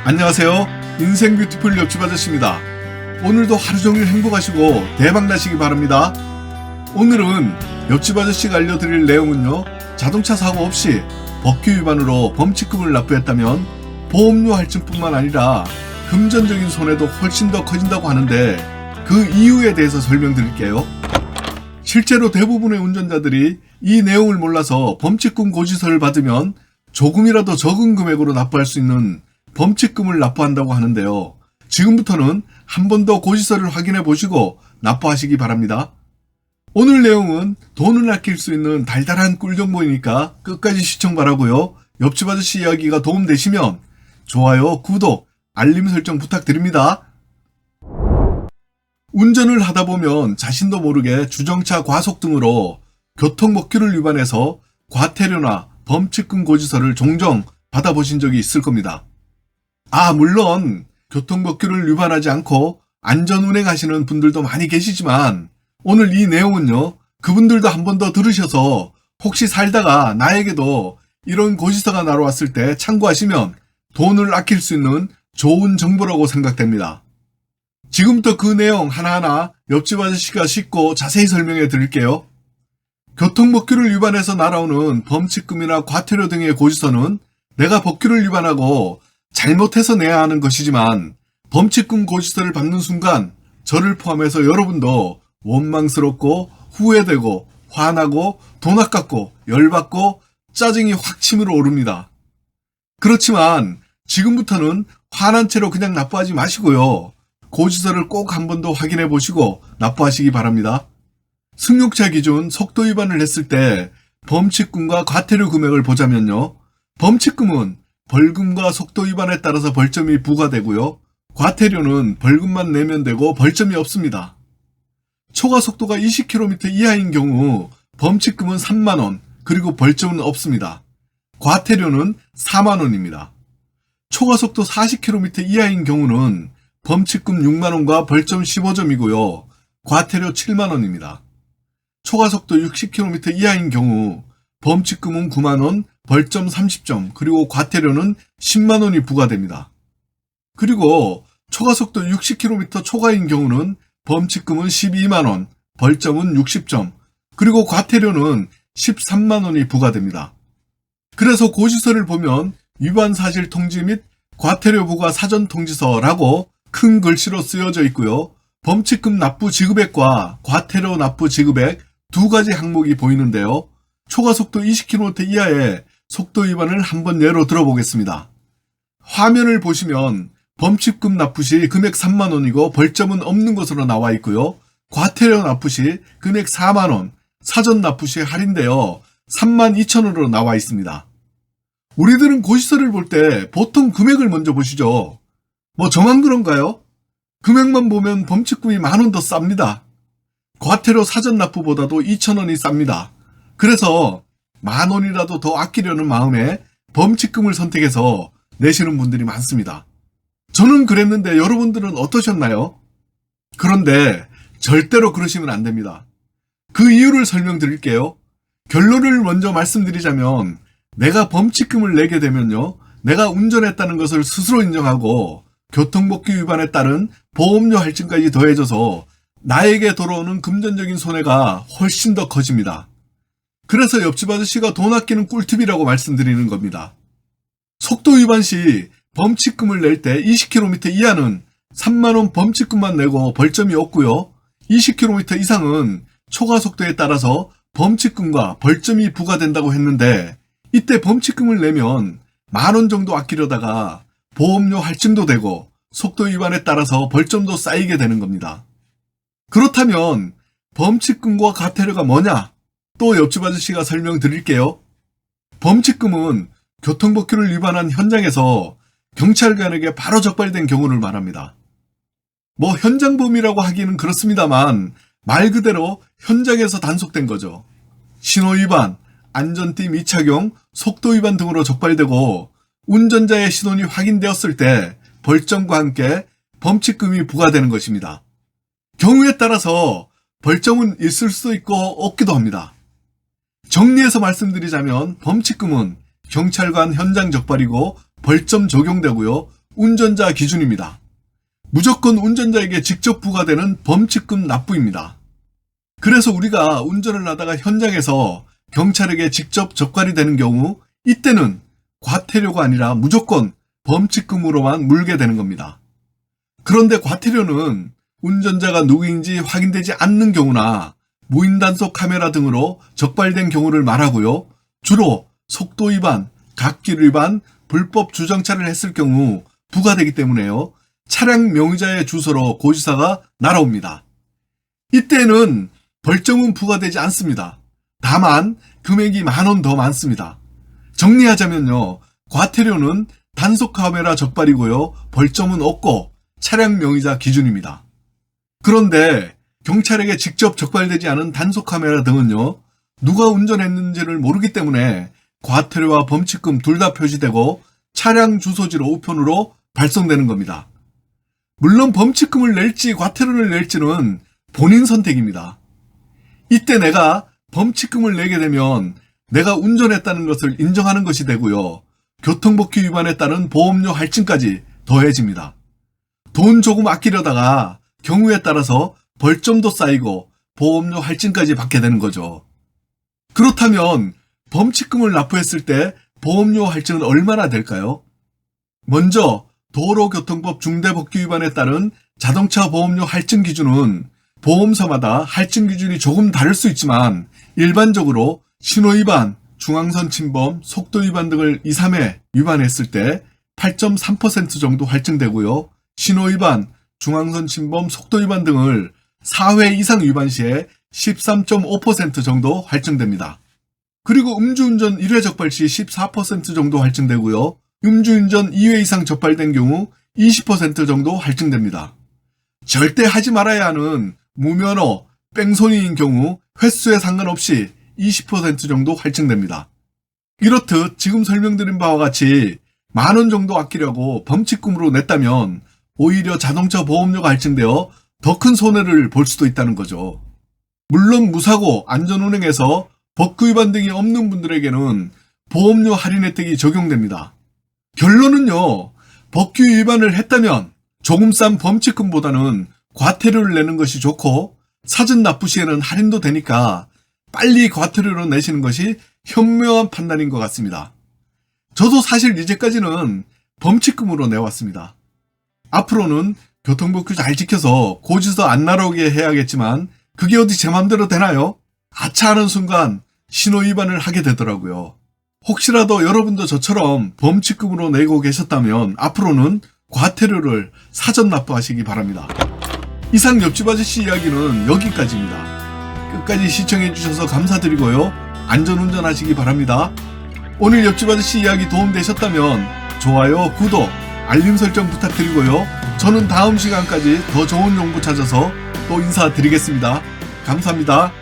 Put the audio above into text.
안녕하세요. 인생 뷰티풀 옆집 아저씨입니다. 오늘도 하루 종일 행복하시고 대박 나시기 바랍니다. 오늘은 옆집 아저씨가 알려드릴 내용은요, 자동차 사고 없이 법규 위반으로 범칙금을 납부했다면 보험료 할증뿐만 아니라 금전적인 손해도 훨씬 더 커진다고 하는데, 그 이유에 대해서 설명드릴게요. 실제로 대부분의 운전자들이 이 내용을 몰라서 범칙금 고지서를 받으면 조금이라도 적은 금액으로 납부할 수 있는 범칙금을 납부한다고 하는데요. 지금부터는 한 번 더 고지서를 확인해 보시고 납부하시기 바랍니다. 오늘 내용은 돈을 아낄 수 있는 달달한 꿀 정보이니까 끝까지 시청 바라고요. 옆집 아저씨 이야기가 도움되시면 좋아요, 구독, 알림 설정 부탁드립니다. 운전을 하다 보면 자신도 모르게 주정차 과속 등으로 교통법규를 위반해서 과태료나 범칙금 고지서를 종종 받아보신 적이 있을 겁니다. 물론 교통법규를 위반하지 않고 안전운행하시는 분들도 많이 계시지만, 오늘 이 내용은요, 그분들도 한 번 더 들으셔서 혹시 살다가 나에게도 이런 고지서가 날아왔을 때 참고하시면 돈을 아낄 수 있는 좋은 정보라고 생각됩니다. 지금부터 그 내용 하나하나 옆집 아저씨가 쉽고 자세히 설명해 드릴게요. 교통법규를 위반해서 날아오는 범칙금이나 과태료 등의 고지서는 내가 법규를 위반하고 잘못해서 내야 하는 것이지만, 범칙금 고지서를 받는 순간 저를 포함해서 여러분도 원망스럽고 후회되고 화나고 돈 아깝고 열받고 짜증이 확 치밀어 오릅니다. 그렇지만 지금부터는 화난 채로 그냥 납부하지 마시고요, 고지서를 꼭 한 번 더 확인해 보시고 납부하시기 바랍니다. 승용차 기준 속도 위반을 했을 때 범칙금과 과태료 금액을 보자면요, 범칙금은 벌금과 속도 위반에 따라서 벌점이 부과되고요, 과태료는 벌금만 내면 되고 벌점이 없습니다. 초과 속도가 20km 이하인 경우 범칙금은 3만원, 그리고 벌점은 없습니다. 과태료는 4만원입니다. 초과 속도 40km 이하인 경우는 범칙금 6만원과 벌점 15점이고요, 과태료 7만원입니다. 초과 속도 60km 이하인 경우 범칙금은 9만원, 벌점 30점, 그리고 과태료는 10만원이 부과됩니다. 그리고 초과속도 60km 초과인 경우는 범칙금은 12만원, 벌점은 60점, 그리고 과태료는 13만원이 부과됩니다. 그래서 고지서를 보면 위반 사실 통지 및 과태료 부과 사전 통지서라고 큰 글씨로 쓰여져 있고요, 범칙금 납부 지급액과 과태료 납부 지급액 두 가지 항목이 보이는데요. 초과속도 20km 이하의 속도 위반을 한번 예로 들어보겠습니다. 화면을 보시면 범칙금 납부 시 금액 3만원이고 벌점은 없는 것으로 나와 있고요, 과태료 납부 시 금액 4만원, 사전 납부 시 할인되어 32,000원으로 나와 있습니다. 우리들은 고지서를 볼 때 보통 금액을 먼저 보시죠. 저만 그런가요? 금액만 보면 범칙금이 만원 더 쌉니다. 과태료 사전 납부보다도 2,000원이 쌉니다. 그래서 만원이라도 더 아끼려는 마음에 범칙금을 선택해서 내시는 분들이 많습니다. 저는 그랬는데 여러분들은 어떠셨나요? 그런데 절대로 그러시면 안 됩니다. 그 이유를 설명드릴게요. 결론을 먼저 말씀드리자면, 내가 범칙금을 내게 되면요, 내가 운전했다는 것을 스스로 인정하고 교통법규 위반에 따른 보험료 할증까지 더해져서 나에게 돌아오는 금전적인 손해가 훨씬 더 커집니다. 그래서 옆집 아저씨가 돈 아끼는 꿀팁이라고 말씀드리는 겁니다. 속도 위반 시 범칙금을 낼 때 20km 이하는 3만원 범칙금만 내고 벌점이 없고요, 20km 이상은 초과 속도에 따라서 범칙금과 벌점이 부과된다고 했는데, 이때 범칙금을 내면 만원 정도 아끼려다가 보험료 할증도 되고 속도 위반에 따라서 벌점도 쌓이게 되는 겁니다. 그렇다면 범칙금과 과태료가 뭐냐? 또 옆집 아저씨가 설명드릴게요. 범칙금은 교통법규를 위반한 현장에서 경찰관에게 바로 적발된 경우를 말합니다. 현장범이라고 하기는 그렇습니다만 말 그대로 현장에서 단속된 거죠. 신호위반, 안전띠 미착용, 속도위반 등으로 적발되고 운전자의 신원이 확인되었을 때 벌점과 함께 범칙금이 부과되는 것입니다. 경우에 따라서 벌점은 있을 수도 있고 없기도 합니다. 정리해서 말씀드리자면 범칙금은 경찰관 현장 적발이고 벌점 적용되고요. 운전자 기준입니다. 무조건 운전자에게 직접 부과되는 범칙금 납부입니다. 그래서 우리가 운전을 하다가 현장에서 경찰에게 직접 적발이 되는 경우 이때는 과태료가 아니라 무조건 범칙금으로만 물게 되는 겁니다. 그런데 과태료는 운전자가 누구인지 확인되지 않는 경우나 무인 단속 카메라 등으로 적발된 경우를 말하고요. 주로 속도 위반, 갓길 위반, 불법 주정차를 했을 경우 부과되기 때문에요. 차량 명의자의 주소로 고지서가 날아옵니다. 이때는 벌점은 부과되지 않습니다. 다만 금액이 10,000원 더 많습니다. 정리하자면요. 과태료는 단속 카메라 적발이고요. 벌점은 없고 차량 명의자 기준입니다. 그런데 경찰에게 직접 적발되지 않은 단속 카메라 등은요. 누가 운전했는지를 모르기 때문에 과태료와 범칙금 둘 다 표시되고 차량 주소지로 우편으로 발송되는 겁니다. 물론 범칙금을 낼지 과태료를 낼지는 본인 선택입니다. 이때 내가 범칙금을 내게 되면 내가 운전했다는 것을 인정하는 것이 되고요. 교통법규 위반에 따른 보험료 할증까지 더해집니다. 돈 조금 아끼려다가 경우에 따라서 벌점도 쌓이고 보험료 할증까지 받게 되는 거죠. 그렇다면 범칙금을 납부했을 때 보험료 할증은 얼마나 될까요? 먼저 도로교통법 중대법규 위반에 따른 자동차 보험료 할증 기준은 보험사마다 할증 기준이 조금 다를 수 있지만 일반적으로 신호위반, 중앙선 침범, 속도 위반 등을 2, 3회 위반했을 때 8.3% 정도 할증되고요. 신호위반, 중앙선 침범, 속도 위반 등을 4회 이상 위반 시에 13.5% 정도 할증됩니다. 그리고 음주운전 1회 적발 시 14% 정도 할증되고요. 음주운전 2회 이상 적발된 경우 20% 정도 할증됩니다. 절대 하지 말아야 하는 무면허, 뺑소니인 경우 횟수에 상관없이 20% 정도 할증됩니다. 이렇듯 지금 설명드린 바와 같이 10,000원 정도 아끼려고 범칙금으로 냈다면 오히려 자동차 보험료가 할증되어 더 큰 손해를 볼 수도 있다는 거죠. 물론 무사고, 안전운행에서 법규 위반 등이 없는 분들에게는 보험료 할인 혜택이 적용됩니다. 결론은요, 법규 위반을 했다면 조금 싼 범칙금보다는 과태료를 내는 것이 좋고 사전 납부 시에는 할인도 되니까 빨리 과태료로 내시는 것이 현명한 판단인 것 같습니다. 저도 사실 이제까지는 범칙금으로 내왔습니다. 앞으로는 교통법규 잘 지켜서 고지서 안 날아오게 해야겠지만 그게 어디 제 맘대로 되나요? 아차 하는 순간 신호 위반을 하게 되더라고요. 혹시라도 여러분도 저처럼 범칙금으로 내고 계셨다면 앞으로는 과태료를 사전 납부하시기 바랍니다. 이상 옆집 아저씨 이야기는 여기까지입니다. 끝까지 시청해주셔서 감사드리고요. 안전운전 하시기 바랍니다. 오늘 옆집 아저씨 이야기 도움되셨다면 좋아요, 구독, 알림 설정 부탁드리고요. 저는 다음 시간까지 더 좋은 정보 찾아서 또 인사드리겠습니다. 감사합니다.